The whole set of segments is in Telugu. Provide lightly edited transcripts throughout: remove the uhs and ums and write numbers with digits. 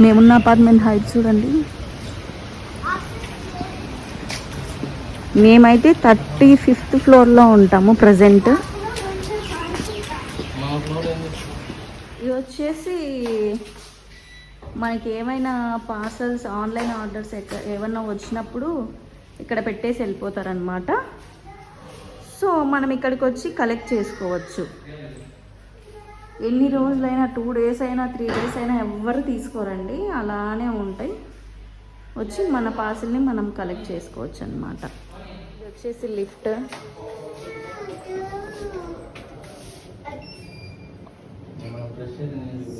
మేమున్న అపార్ట్మెంట్ హైట్ చూడండి. మేమైతే 35th ఫ్లోర్లో ఉంటాము ప్రజెంట్. ఇది వచ్చేసి మనకి ఏమైనా పార్సల్స్ ఆన్లైన్ ఆర్డర్స్ ఏమన్నా వచ్చినప్పుడు ఇక్కడ పెట్టేసి వెళ్ళిపోతారనమాట. సో మనం ఇక్కడికి వచ్చి కలెక్ట్ చేసుకోవచ్చు. ఎన్ని రోజులైనా 2 days అయినా 3 days అయినా ఎవ్వరు తీసుకోరండి, అలానే ఉంటాయి. వచ్చి మన పార్సల్ని మనం కలెక్ట్ చేసుకోవచ్చు అనమాట. ఇది వచ్చేసి లిఫ్ట్.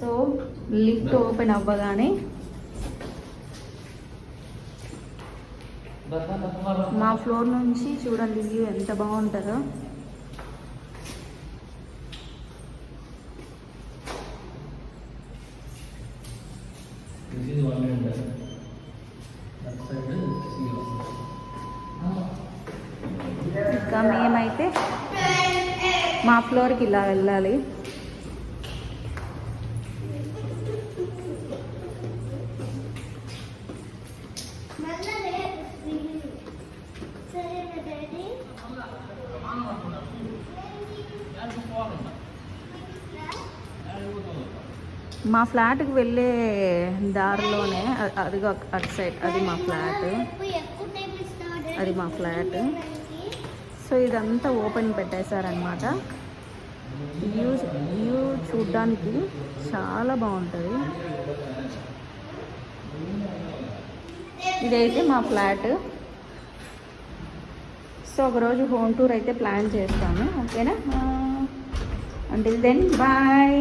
సో లిఫ్ట్ ఓపెన్ అవ్వగానే మా ఫ్లోర్ నుంచి చూడండి వ్యూ ఎంత బాగుంటుందో. ఇంకా మేమైతే మా ఫ్లోర్కి ఇలా వెళ్ళాలి. మా ఫ్లాట్కి వెళ్ళే దారిలోనే అదిగో అటు సైడ్ అది మా ఫ్లాట్. సో ఇదంతా ఓపెన్ పెట్టేశారనమాట. వ్యూ చూడ్డానికి చాలా బాగుంటుంది. ఇదైతే మా ఫ్లాట్. సో ఒకరోజు హోమ్ టూర్ అయితే ప్లాన్ చేస్తాను. ఓకేనా? Until then bye.